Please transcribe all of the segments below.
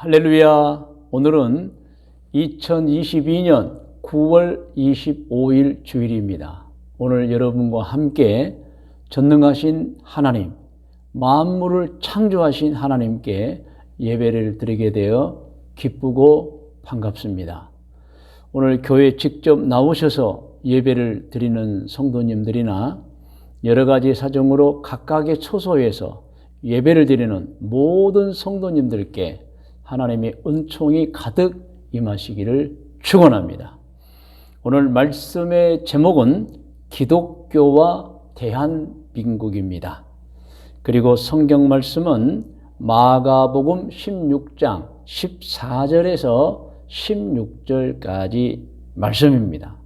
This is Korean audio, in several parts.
할렐루야. 오늘은 2022년 9월 25일 주일입니다. 오늘 여러분과 함께 전능하신 하나님, 만물을 창조하신 하나님께 예배를 드리게 되어 기쁘고 반갑습니다. 오늘 교회에 직접 나오셔서 예배를 드리는 성도님들이나 여러 가지 사정으로 각각의 처소에서 예배를 드리는 모든 성도님들께 하나님의 은총이 가득 임하시기를 축원합니다. 오늘 말씀의 제목은 기독교와 대한민국입니다. 그리고 성경 말씀은 마가복음 16장 14절에서 16절까지 말씀입니다.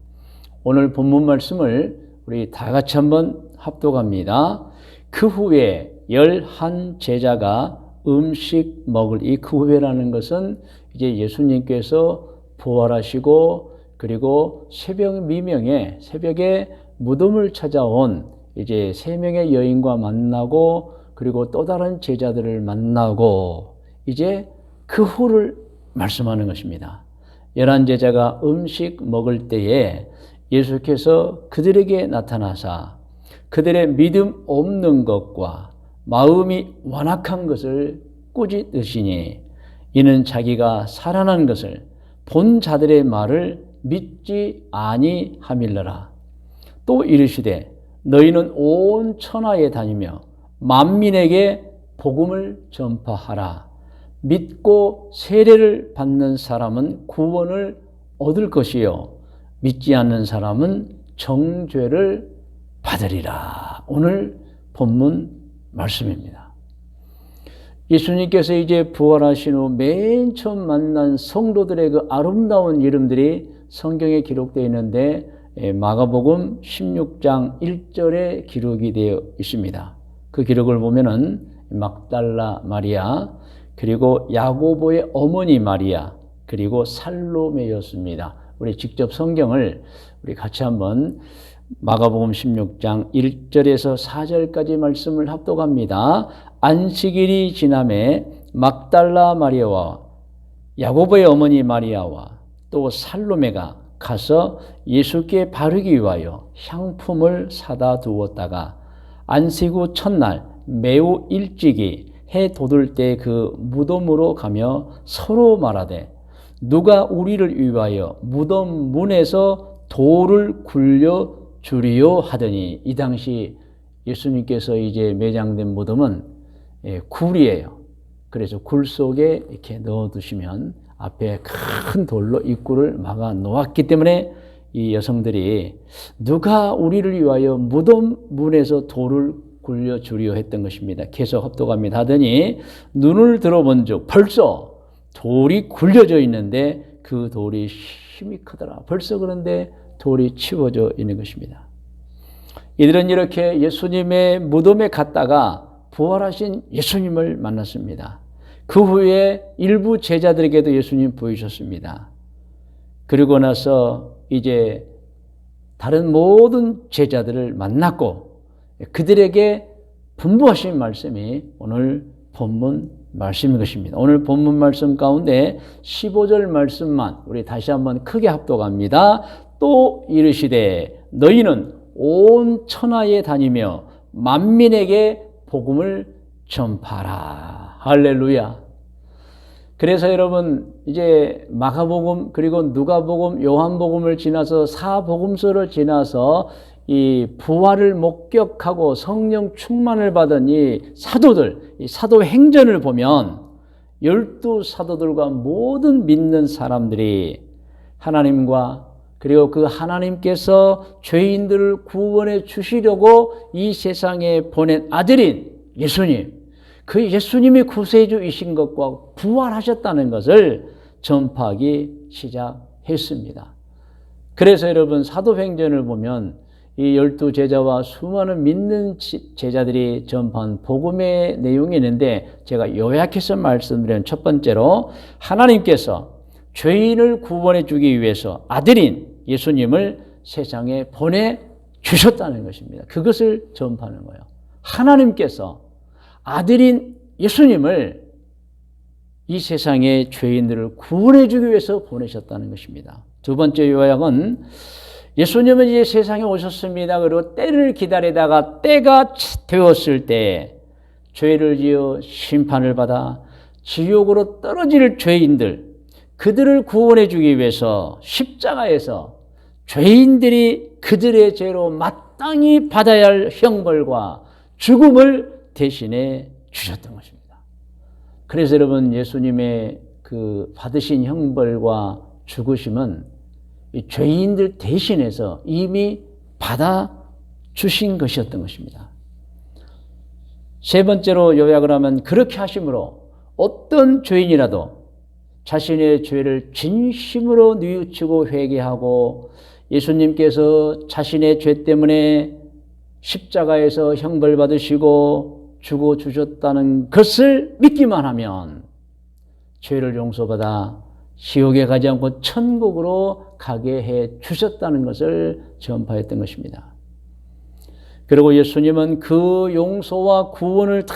오늘 본문 말씀을 우리 다 같이 한번 합독합니다. 그 후에 11 제자가 음식 먹을 이 그 후에라는 것은 이제 예수님께서 부활하시고 그리고 새벽 미명에 새벽에 무덤을 찾아온 이제 3명의 여인과 만나고 그리고 또 다른 제자들을 만나고 이제 그 후를 말씀하는 것입니다. 11 제자가 음식 먹을 때에 예수께서 그들에게 나타나사 그들의 믿음 없는 것과 마음이 완악한 것을 꾸짖으시니 이는 자기가 살아난 것을 본 자들의 말을 믿지 아니함일러라. 또 이르시되 너희는 온 천하에 다니며 만민에게 복음을 전파하라. 믿고 세례를 받는 사람은 구원을 얻을 것이요 믿지 않는 사람은 정죄를 받으리라. 오늘 본문 말씀입니다. 예수님께서 이제 부활하신 후 맨 처음 만난 성도들의 그 아름다운 이름들이 성경에 기록되어 있는데 마가복음 16장 1절에 기록이 되어 있습니다. 그 기록을 보면은 막달라 마리아, 그리고 야고보의 어머니 마리아, 그리고 살로메였습니다. 우리 직접 성경을 우리 같이 한번 마가복음 16장 1절에서 4절까지 말씀을 합독합니다. 안식일이 지남에 막달라 마리아와 야고보의 어머니 마리아와 또 살로메가 가서 예수께 바르기 위하여 향품을 사다 두었다가 안식 후 첫날 매우 일찍이 해 돋을 때 그 무덤으로 가며 서로 말하되 누가 우리를 위하여 무덤 문에서 돌을 굴려 주리요 하더니 이 당시 예수님께서 이제 매장된 무덤은 굴이에요. 그래서 굴 속에 이렇게 넣어두시면 앞에 큰 돌로 입구를 막아 놓았기 때문에 이 여성들이 누가 우리를 위하여 무덤 문에서 돌을 굴려 주리요 했던 것입니다. 계속 합독합니다. 하더니 눈을 들어본 즉 벌써 돌이 굴려져 있는데 그 돌이 힘이 크더라. 벌써 그런데 돌이 치워져 있는 것입니다. 이들은 이렇게 예수님의 무덤에 갔다가 부활하신 예수님을 만났습니다. 그 후에 일부 제자들에게도 예수님 보이셨습니다. 그리고 나서 이제 다른 모든 제자들을 만났고 그들에게 분부하신 말씀이 오늘 본문 말씀인 것입니다. 오늘 본문 말씀 가운데 15절 말씀만 우리 다시 한번 크게 합독합니다. 또 이르시되 너희는 온 천하에 다니며 만민에게 복음을 전파하라. 할렐루야. 그래서 여러분 이제 마가복음 그리고 누가복음 요한복음을 지나서 사복음서를 지나서 이 부활을 목격하고 성령 충만을 받은 이 사도들, 이 사도행전을 보면 12 사도들과 모든 믿는 사람들이 하나님과 그리고 그 하나님께서 죄인들을 구원해 주시려고 이 세상에 보낸 아들인 예수님, 그 예수님이 구세주이신 것과 부활하셨다는 것을 전파하기 시작했습니다. 그래서 여러분 사도행전을 보면 이 12 제자와 수많은 믿는 제자들이 전파한 복음의 내용이 있는데 제가 요약해서 말씀드리는 첫 번째로 하나님께서 죄인을 구원해 주기 위해서 아들인 예수님을 세상에 보내주셨다는 것입니다. 그것을 전파하는 거예요. 하나님께서 아들인 예수님을 이 세상의 죄인들을 구원해 주기 위해서 보내셨다는 것입니다. 두 번째 요약은 예수님은 이제 세상에 오셨습니다. 그리고 때를 기다리다가 때가 되었을 때 죄를 지어 심판을 받아 지옥으로 떨어질 죄인들, 그들을 구원해 주기 위해서 십자가에서 죄인들이 그들의 죄로 마땅히 받아야 할 형벌과 죽음을 대신해 주셨던 것입니다. 그래서 여러분, 예수님의 그 받으신 형벌과 죽으심은 이 죄인들 대신해서 이미 받아 주신 것이었던 것입니다. 세 번째로 요약을 하면, 그렇게 하심으로 어떤 죄인이라도 자신의 죄를 진심으로 뉘우치고 회개하고 예수님께서 자신의 죄 때문에 십자가에서 형벌 받으시고 죽어 주셨다는 것을 믿기만 하면 죄를 용서받아 지옥에 가지 않고 천국으로 가게 해 주셨다는 것을 전파했던 것입니다. 그리고 예수님은 그 용서와 구원을 다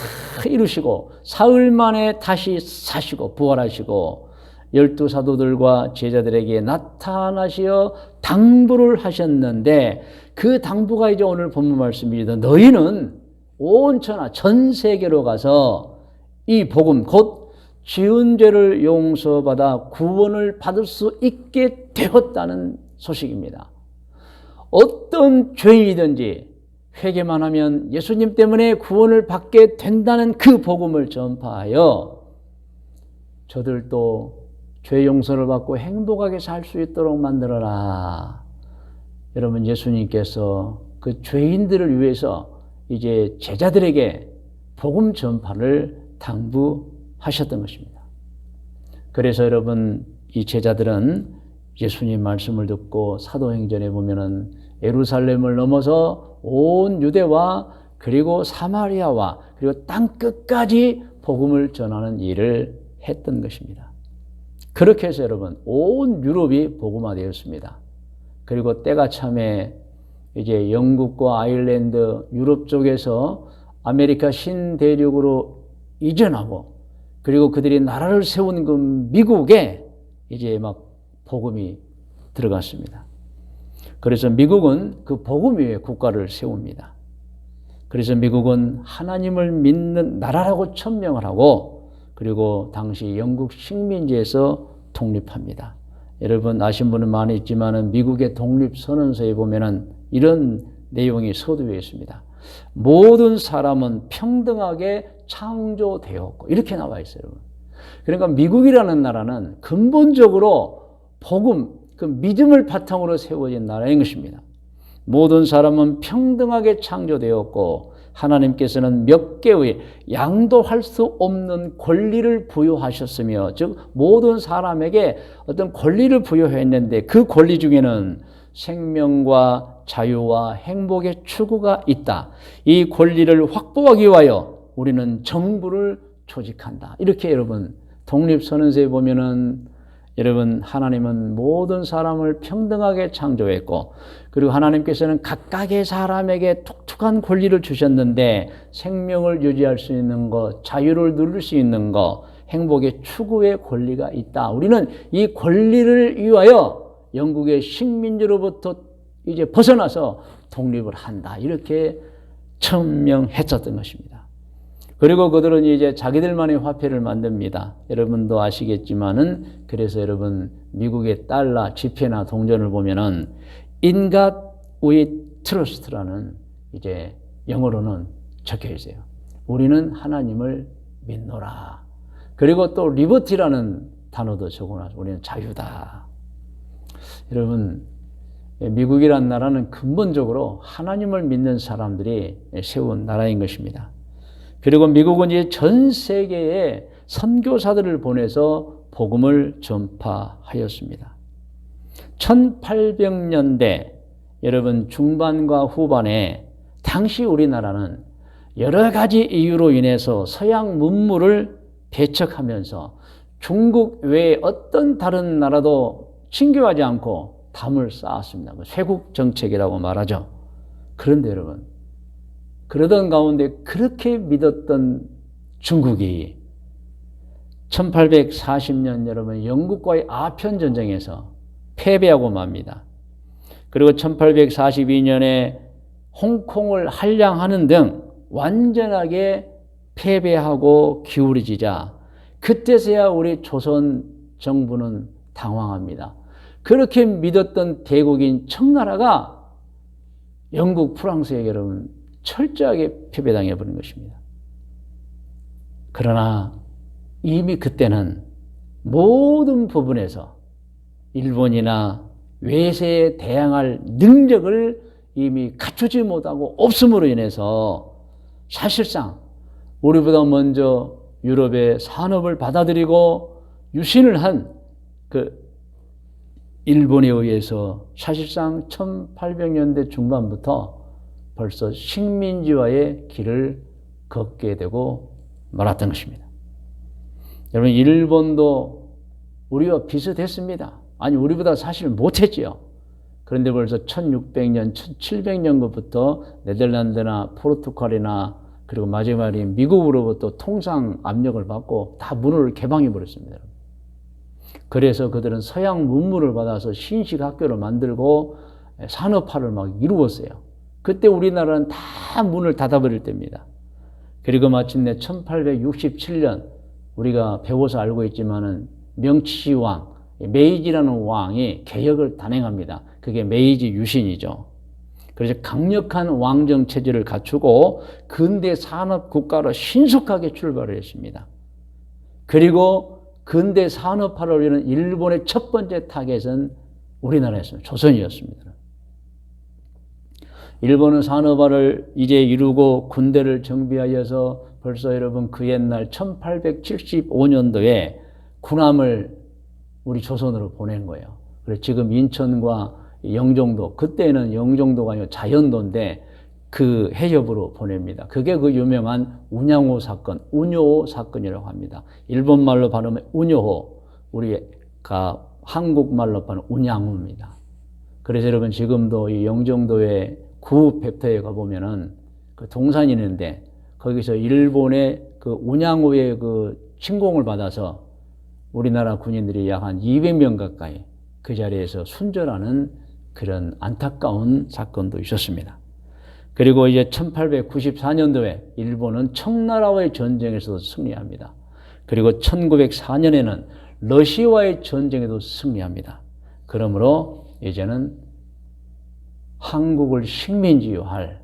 이루시고 사흘 만에 다시 사시고 부활하시고 12 사도들과 제자들에게 나타나시어 당부를 하셨는데, 그 당부가 이제 오늘 본문 말씀입니다. 너희는 온 천하 전 세계로 가서 이 복음 곧 지은 죄를 용서받아 구원을 받을 수 있게 되었다는 소식입니다. 어떤 죄인이든지 회개만 하면 예수님 때문에 구원을 받게 된다는 그 복음을 전파하여 저들도 죄 용서를 받고 행복하게 살 수 있도록 만들어라. 여러분, 예수님께서 그 죄인들을 위해서 이제 제자들에게 복음 전파를 당부하셨던 것입니다. 그래서 여러분, 이 제자들은 예수님 말씀을 듣고 사도행전에 보면은 예루살렘을 넘어서 온 유대와 그리고 사마리아와 그리고 땅 끝까지 복음을 전하는 일을 했던 것입니다. 그렇게 해서 여러분, 온 유럽이 복음화되었습니다. 그리고 때가 참에 이제 영국과 아일랜드, 유럽 쪽에서 아메리카 신대륙으로 이전하고, 그리고 그들이 나라를 세운 그 미국에 이제 막 복음이 들어갔습니다. 그래서 미국은 그 복음 위에 국가를 세웁니다. 그래서 미국은 하나님을 믿는 나라라고 천명을 하고, 그리고 당시 영국 식민지에서 독립합니다. 여러분 아신 분은 많이 있지만 미국의 독립선언서에 보면은 이런 내용이 서두에 있습니다. 모든 사람은 평등하게 창조되었고, 이렇게 나와 있어요. 그러니까 미국이라는 나라는 근본적으로 복음, 그 믿음을 바탕으로 세워진 나라인 것입니다. 모든 사람은 평등하게 창조되었고 하나님께서는 몇 개의 양도할 수 없는 권리를 부여하셨으며, 즉 모든 사람에게 어떤 권리를 부여했는데 그 권리 중에는 생명과 자유와 행복의 추구가 있다. 이 권리를 확보하기 위하여 우리는 정부를 조직한다. 이렇게 여러분 독립선언서에 보면은 여러분, 하나님은 모든 사람을 평등하게 창조했고, 그리고 하나님께서는 각각의 사람에게 독특한 권리를 주셨는데 생명을 유지할 수 있는 것, 자유를 누릴 수 있는 것, 행복의 추구의 권리가 있다. 우리는 이 권리를 위하여 영국의 식민지로부터 이제 벗어나서 독립을 한다. 이렇게 천명했었던 것입니다. 그리고 그들은 이제 자기들만의 화폐를 만듭니다. 여러분도 아시겠지만은, 그래서 여러분 미국의 달러 지폐나 동전을 보면은 In God we trust라는 이제 영어로는 적혀 있어요. 우리는 하나님을 믿노라. 그리고 또 liberty라는 단어도 적어놔서 우리는 자유다. 여러분, 미국이라는 나라는 근본적으로 하나님을 믿는 사람들이 세운 나라인 것입니다. 그리고 미국은 이제 전 세계에 선교사들을 보내서 복음을 전파하였습니다. 1800년대 여러분 중반과 후반에 당시 우리나라는 여러 가지 이유로 인해서 서양 문물을 배척하면서 중국 외에 어떤 다른 나라도 친교하지 않고 담을 쌓았습니다. 쇄국 정책이라고 말하죠. 그런데 여러분, 그러던 가운데 그렇게 믿었던 중국이 1840년 여러분 영국과의 아편 전쟁에서 패배하고 맙니다. 그리고 1842년에 홍콩을 할량하는 등 완전하게 패배하고 기울어지자 그때서야 우리 조선 정부는 당황합니다. 그렇게 믿었던 대국인 청나라가 영국, 프랑스에게 여러분 철저하게 패배당해 버린 것입니다. 그러나 이미 그때는 모든 부분에서 일본이나 외세에 대항할 능력을 이미 갖추지 못하고 없음으로 인해서 사실상 우리보다 먼저 유럽의 산업을 받아들이고 유신을 한 그 일본에 의해서 사실상 1800년대 중반부터 벌써 식민지화의 길을 걷게 되고 말았던 것입니다. 여러분, 일본도 우리와 비슷했습니다. 아니, 우리보다 사실 못했지요. 그런데 벌써 1600년, 1700년부터 네덜란드나 포르투갈이나 그리고 마지막에 미국으로부터 통상 압력을 받고 다 문을 개방해 버렸습니다. 그래서 그들은 서양 문물을 받아서 신식 학교를 만들고 산업화를 막 이루었어요. 그때 우리나라는 다 문을 닫아버릴 때입니다. 그리고 마침내 1867년 우리가 배워서 알고 있지만은 명치시 왕, 메이지라는 왕이 개혁을 단행합니다. 그게 메이지 유신이죠. 그래서 강력한 왕정 체제를 갖추고 근대 산업 국가로 신속하게 출발을 했습니다. 그리고 근대 산업화를 위한 일본의 첫 번째 타겟은 우리나라였습니다. 조선이었습니다. 일본은 산업화를 이제 이루고 군대를 정비하여서 벌써 여러분 그 옛날 1875년도에 군함을 우리 조선으로 보낸 거예요. 그래서 지금 인천과 영종도, 그때는 영종도가 아니고 자연도인데 그 해협으로 보냅니다. 그게 그 유명한 운양호 사건, 운요호 사건이라고 합니다. 일본말로 발음은 운요호, 우리가 한국말로 발음은 운양호입니다. 그래서 여러분 지금도 이 영종도의 구 벡터에 가보면은 그 동산이 있는데 거기서 일본의 그 운양호의 그 침공을 받아서 우리나라 군인들이 약 한 200명 가까이 그 자리에서 순절하는 그런 안타까운 사건도 있었습니다. 그리고 이제 1894년도에 일본은 청나라와의 전쟁에서도 승리합니다. 그리고 1904년에는 러시아와의 전쟁에도 승리합니다. 그러므로 이제는 한국을 식민지화할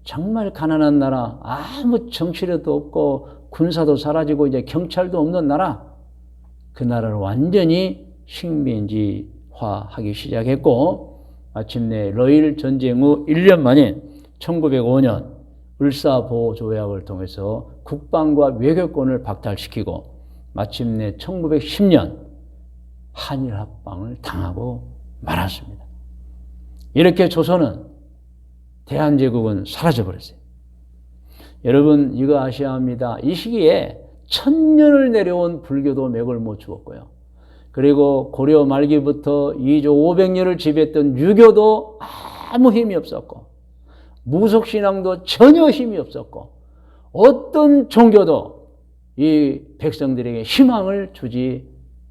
정말 가난한 나라, 아무 정치력도 없고 군사도 사라지고 이제 경찰도 없는 나라, 그 나라를 완전히 식민지화하기 시작했고 마침내 러일 전쟁 후 1년 만인 1905년 을사보조약을 통해서 국방과 외교권을 박탈시키고 마침내 1910년 한일합방을 당하고 말았습니다. 이렇게 조선은 대한제국은 사라져버렸어요. 여러분 이거 아셔야 합니다. 이 시기에 1000년을 내려온 불교도 맥을 못 추었고요. 그리고 고려 말기부터 2조 500년을 지배했던 유교도 아무 힘이 없었고 무속신앙도 전혀 힘이 없었고 어떤 종교도 이 백성들에게 희망을 주지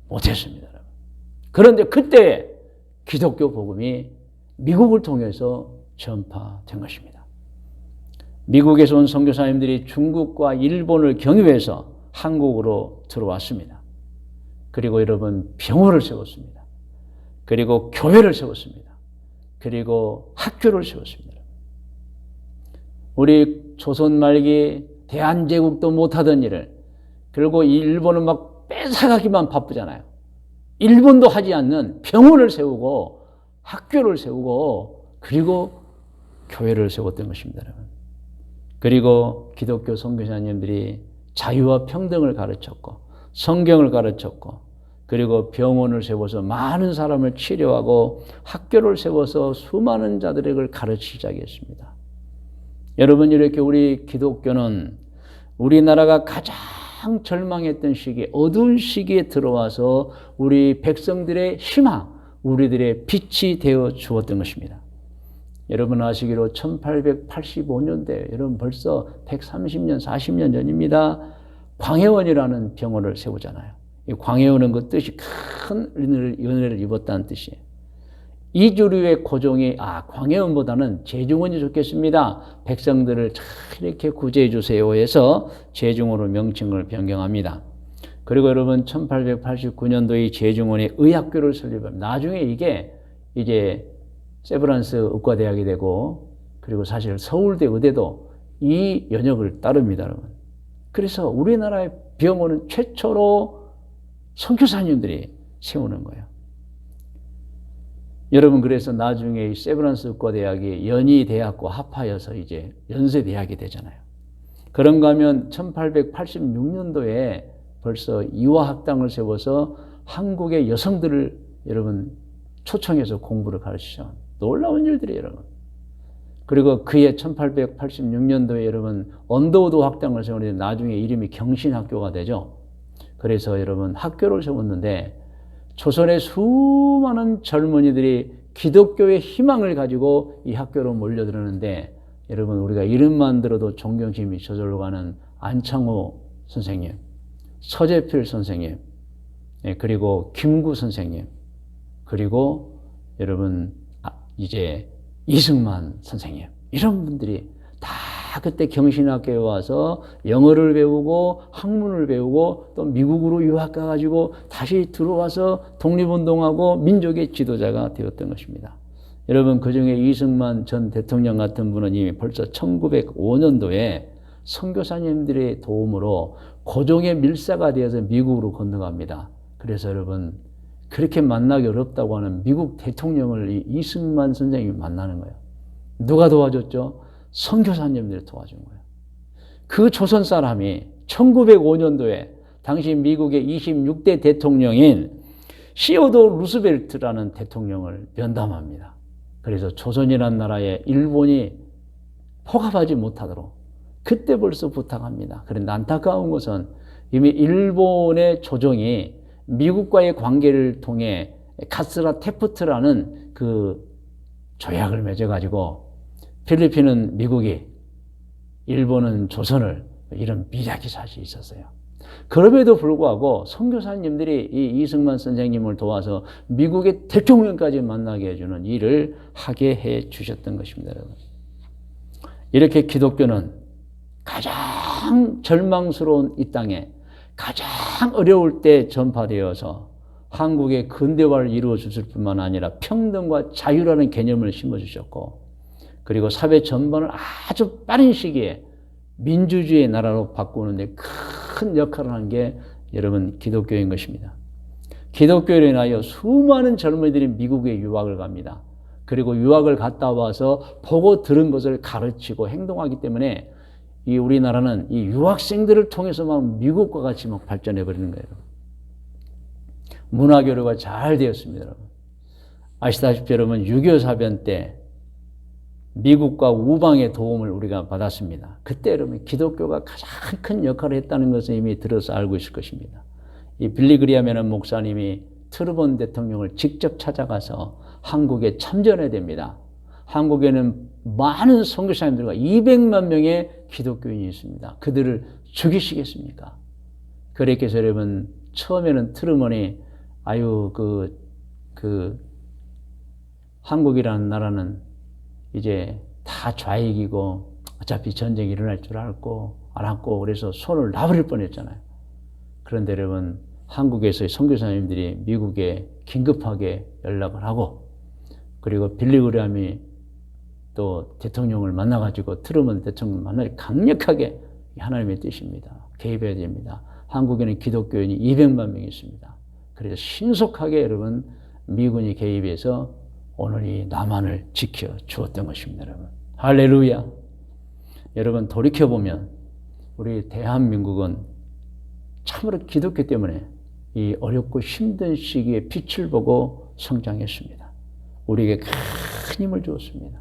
못했습니다. 그런데 그때 기독교 복음이 미국을 통해서 전파된 것입니다. 미국에서 온 선교사님들이 중국과 일본을 경유해서 한국으로 들어왔습니다. 그리고 여러분 병원을 세웠습니다. 그리고 교회를 세웠습니다. 그리고 학교를 세웠습니다. 우리 조선 말기 대한제국도 못하던 일을 그리고 일본은 막 뺏어가기만 바쁘잖아요. 일본도 하지 않는 병원을 세우고 학교를 세우고 그리고 교회를 세웠던 것입니다. 여러분. 그리고 기독교 선교사님들이 자유와 평등을 가르쳤고 성경을 가르쳤고 그리고 병원을 세워서 많은 사람을 치료하고 학교를 세워서 수많은 자들에게 가르치기 시작했습니다. 여러분 이렇게 우리 기독교는 우리나라가 가장 절망했던 시기, 어두운 시기에 들어와서 우리 백성들의 희망, 우리들의 빛이 되어 주었던 것입니다. 여러분 아시기로 1885년대, 여러분 벌써 130년, 40년 전입니다. 광해원이라는 병원을 세우잖아요. 이 광해원은 그 뜻이 큰 은혜를 입었다는 뜻이에요. 이주류의 고종이 광해원보다는 제중원이 좋겠습니다. 백성들을 잘 이렇게 구제해 주세요 해서 제중원으로 명칭을 변경합니다. 그리고 여러분 1889년도에 제중원의 의학교를 설립합니다. 나중에 이게 이제 세브란스 의과대학이 되고 그리고 사실 서울대 의대도 이 연역을 따릅니다. 여러분. 그래서 우리나라의 병원은 최초로 선교사님들이 세우는 거예요. 여러분 그래서 나중에 이 세브란스 의과대학이 연희대학과 합하여서 이제 연세대학이 되잖아요. 그런가 하면 1886년도에 벌써 이화학당을 세워서 한국의 여성들을 여러분 초청해서 공부를 가르치죠. 놀라운 일들이에요, 여러분. 그리고 그해 1886년도에 여러분 언더우드 학당을 세우는데 나중에 이름이 경신학교가 되죠. 그래서 여러분 학교를 세웠는데 조선의 수많은 젊은이들이 기독교의 희망을 가지고 이 학교로 몰려들었는데 여러분 우리가 이름만 들어도 존경심이 저절로 가는 안창호 선생님, 서재필 선생님, 그리고 김구 선생님, 그리고 여러분 이제 이승만 선생님, 이런 분들이 다 그때 경신학교에 와서 영어를 배우고 학문을 배우고 또 미국으로 유학 가가지고 다시 들어와서 독립운동하고 민족의 지도자가 되었던 것입니다. 여러분 그중에 이승만 전 대통령 같은 분은 이미 벌써 1905년도에 선교사님들의 도움으로 고종의 밀사가 되어서 미국으로 건너갑니다. 그래서 여러분 그렇게 만나기 어렵다고 하는 미국 대통령을 이 이승만 선생님이 만나는 거예요. 누가 도와줬죠? 선교사님들이 도와준 거예요. 그 조선 사람이 1905년도에 당시 미국의 26대 대통령인 시어도 루스벨트라는 대통령을 면담합니다. 그래서 조선이라는 나라에 일본이 포갑하지 못하도록 그때 벌써 부탁합니다. 그런데 안타까운 것은 이미 일본의 조정이 미국과의 관계를 통해 카스라 테프트라는 그 조약을 맺어가지고 필리핀은 미국이, 일본은 조선을 이런 미략이 사실 있었어요. 그럼에도 불구하고 선교사님들이 이 이승만 선생님을 도와서 미국의 대통령까지 만나게 해주는 일을 하게 해 주셨던 것입니다. 여러분. 이렇게 기독교는 가장 절망스러운 이 땅에 가장 어려울 때 전파되어서 한국의 근대화를 이루어 주실 뿐만 아니라 평등과 자유라는 개념을 심어주셨고 그리고 사회 전반을 아주 빠른 시기에 민주주의의 나라로 바꾸는 데 큰 역할을 한 게 여러분 기독교인 것입니다. 기독교로 인하여 수많은 젊은이들이 미국에 유학을 갑니다. 그리고 유학을 갔다 와서 보고 들은 것을 가르치고 행동하기 때문에 이 우리나라는 이 유학생들을 통해서만 미국과 같이 막 발전해 버리는 거예요. 문화교류가 잘 되었습니다. 여러분. 아시다시피 여러분 6.25 사변 때 미국과 우방의 도움을 우리가 받았습니다. 그때 여러분 기독교가 가장 큰 역할을 했다는 것을 이미 들어서 알고 있을 것입니다. 이 빌리 그리함이라는 목사님이 트루먼 대통령을 직접 찾아가서 한국에 참전해야 됩니다. 한국에는 많은 선교사님들과 200만 명의 기독교인이 있습니다. 그들을 죽이시겠습니까? 그랬겠어요. 여러분 처음에는 트루먼이 한국이라는 나라는 이제 다 좌익이고 어차피 전쟁이 일어날 줄 알았고 그래서 손을 놔버릴 뻔했잖아요. 그런데 여러분 한국에서의 선교사님들이 미국에 긴급하게 연락을 하고 그리고 빌리 그리함이 또 대통령을 만나가지고 트루먼 대통령을 만나 강력하게 하나님의 뜻입니다. 개입해야 됩니다. 한국에는 기독교인이 200만 명이 있습니다. 그래서 신속하게 여러분 미군이 개입해서 오늘 이 남한을 지켜 주었던 것입니다. 여러분. 할렐루야. 여러분 돌이켜보면 우리 대한민국은 참으로 기독교 때문에 이 어렵고 힘든 시기에 빛을 보고 성장했습니다. 우리에게 큰 힘을 주었습니다.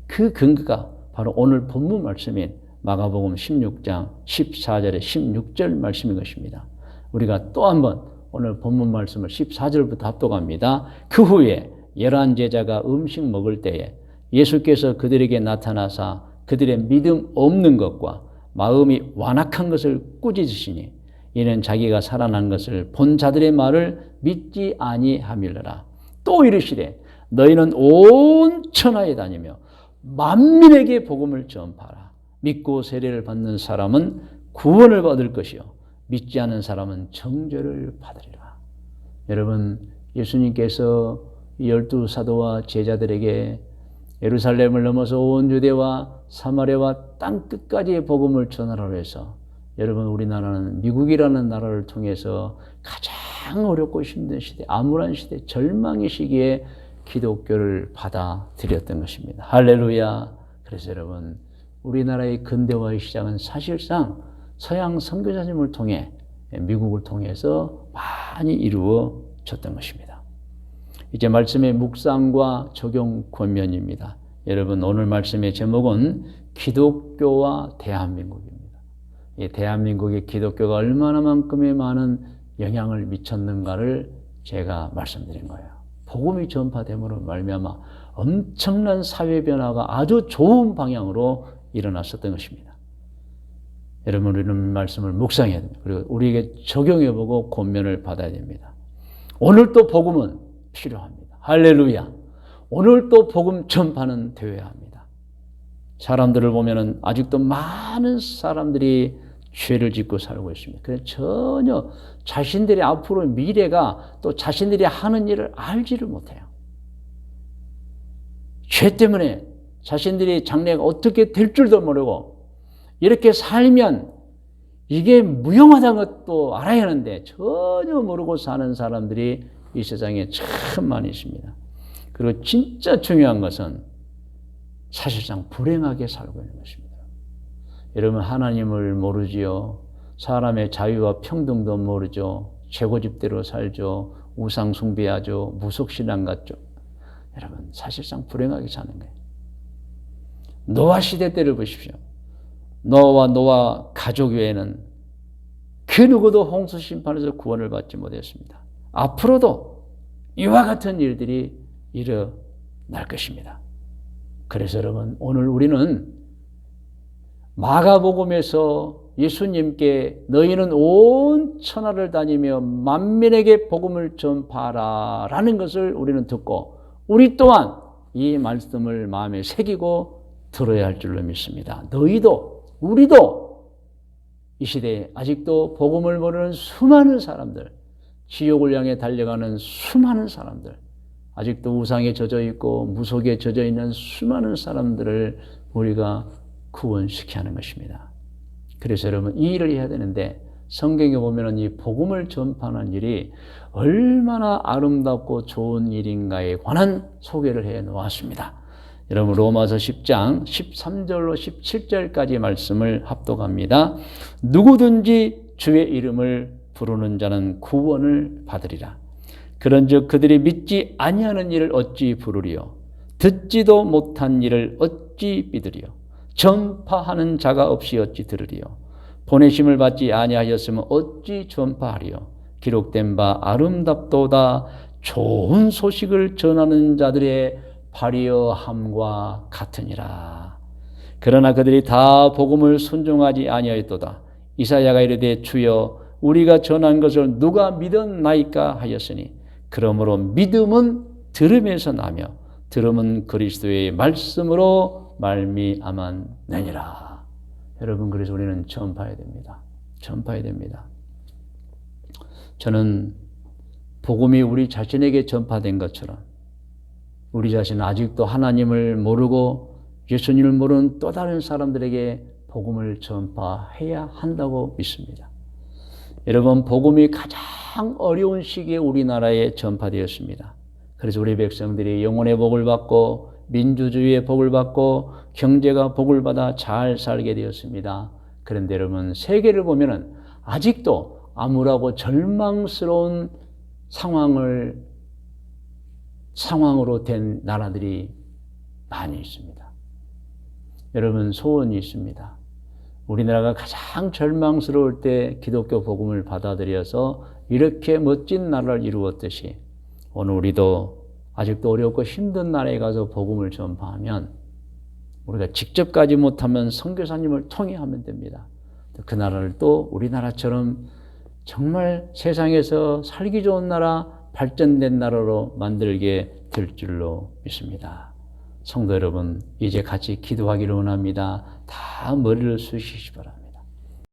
그 근거가 바로 오늘 본문 말씀인 마가복음 16장 14절에 16절 말씀인 것입니다. 우리가 또 한번 오늘 본문 말씀을 14절부터 합독합니다. 그 후에 11 제자가 음식 먹을 때에 예수께서 그들에게 나타나사 그들의 믿음 없는 것과 마음이 완악한 것을 꾸짖으시니 이는 자기가 살아난 것을 본 자들의 말을 믿지 아니함일러라. 또 이르시되 너희는 온 천하에 다니며 만민에게 복음을 전파하라. 믿고 세례를 받는 사람은 구원을 받을 것이요 믿지 않는 사람은 정죄를 받으리라. 여러분, 예수님께서 12사도와 제자들에게 예루살렘을 넘어서 온 유대와 사마리아와 땅끝까지 복음을 전하라고 해서, 여러분, 우리나라는 미국이라는 나라를 통해서 가장 어렵고 힘든 시대, 암울한 시대, 절망의 시기에 기독교를 받아들였던 것입니다. 할렐루야. 그래서 여러분, 우리나라의 근대화의 시작은 사실상 서양 선교사님을 통해, 미국을 통해서 많이 이루어졌던 것입니다. 이제 말씀의 묵상과 적용 권면입니다. 여러분, 오늘 말씀의 제목은 기독교와 대한민국입니다. 이 대한민국의 기독교가 얼마나만큼의 많은 영향을 미쳤는가를 제가 말씀드린 거예요. 복음이 전파됨으로 말미암아 엄청난 사회 변화가 아주 좋은 방향으로 일어났었던 것입니다. 여러분, 우리는 말씀을 묵상해야 됩니다. 그리고 우리에게 적용해보고 권면을 받아야 됩니다. 오늘 또 복음은 필요합니다. 할렐루야. 오늘 또 복음 전파는 되어야 합니다. 사람들을 보면은 아직도 많은 사람들이 죄를 짓고 살고 있습니다. 그래서 전혀 자신들의 앞으로 미래가 또 자신들이 하는 일을 알지를 못해요. 죄 때문에 자신들이 장래가 어떻게 될 줄도 모르고 이렇게 살면 이게 무용하다는 것도 알아야 하는데 전혀 모르고 사는 사람들이 이 세상에 참 많이 있습니다. 그리고 진짜 중요한 것은 사실상 불행하게 살고 있는 것입니다. 여러분, 하나님을 모르지요. 사람의 자유와 평등도 모르죠. 죄고집대로 살죠. 우상 숭배하죠. 무속신앙 같죠. 여러분, 사실상 불행하게 사는 거예요. 노아 시대 때를 보십시오. 노아와 노아 가족 외에는 그 누구도 홍수 심판에서 구원을 받지 못했습니다. 앞으로도 이와 같은 일들이 일어날 것입니다. 그래서 여러분, 오늘 우리는 마가복음에서 예수님께 너희는 온 천하를 다니며 만민에게 복음을 전파하라 라는 것을 우리는 듣고 우리 또한 이 말씀을 마음에 새기고 들어야 할 줄로 믿습니다. 너희도 우리도 이 시대에 아직도 복음을 모르는 수많은 사람들, 지옥을 향해 달려가는 수많은 사람들, 아직도 우상에 젖어 있고 무속에 젖어 있는 수많은 사람들을 우리가 구원시켜야 하는 것입니다. 그래서 여러분, 이 일을 해야 되는데 성경에 보면 이 복음을 전파하는 일이 얼마나 아름답고 좋은 일인가에 관한 소개를 해 놓았습니다. 여러분, 로마서 10장 13절로 17절까지 말씀을 합독합니다. 누구든지 주의 이름을 부르는 자는 구원을 받으리라. 그런즉 그들이 믿지 아니하는 일을 어찌 부르리요? 듣지도 못한 일을 어찌 믿으리요? 전파하는 자가 없이 어찌 들으리요? 보내심을 받지 아니하였으면 어찌 전파하리요? 기록된 바 아름답도다 좋은 소식을 전하는 자들의 발휘함과 같으니라. 그러나 그들이 다 복음을 순종하지 아니하였도다. 이사야가 이르되 주여 우리가 전한 것을 누가 믿었나이까 하였으니 그러므로 믿음은 들음에서 나며 들음은 그리스도의 말씀으로 말미암았느니라. 여러분, 그래서 우리는 전파해야 됩니다. 전파해야 됩니다. 저는 복음이 우리 자신에게 전파된 것처럼 우리 자신은 아직도 하나님을 모르고 예수님을 모르는 또 다른 사람들에게 복음을 전파해야 한다고 믿습니다. 여러분, 복음이 가장 어려운 시기에 우리나라에 전파되었습니다. 그래서 우리 백성들이 영혼의 복을 받고 민주주의의 복을 받고 경제가 복을 받아 잘 살게 되었습니다. 그런데 여러분, 세계를 보면은 아직도 암울하고 절망스러운 상황으로 된 나라들이 많이 있습니다. 여러분, 소원이 있습니다. 우리나라가 가장 절망스러울 때 기독교 복음을 받아들여서 이렇게 멋진 나라를 이루었듯이 오늘 우리도 아직도 어렵고 힘든 나라에 가서 복음을 전파하면 우리가 직접 가지 못하면 선교사님을 통해 하면 됩니다. 그 나라를 또 우리나라처럼 정말 세상에서 살기 좋은 나라, 발전된 나라로 만들게 될 줄로 믿습니다. 성도 여러분, 이제 같이 기도하기를 원합니다. 다 머리를 숙이시기 바랍니다.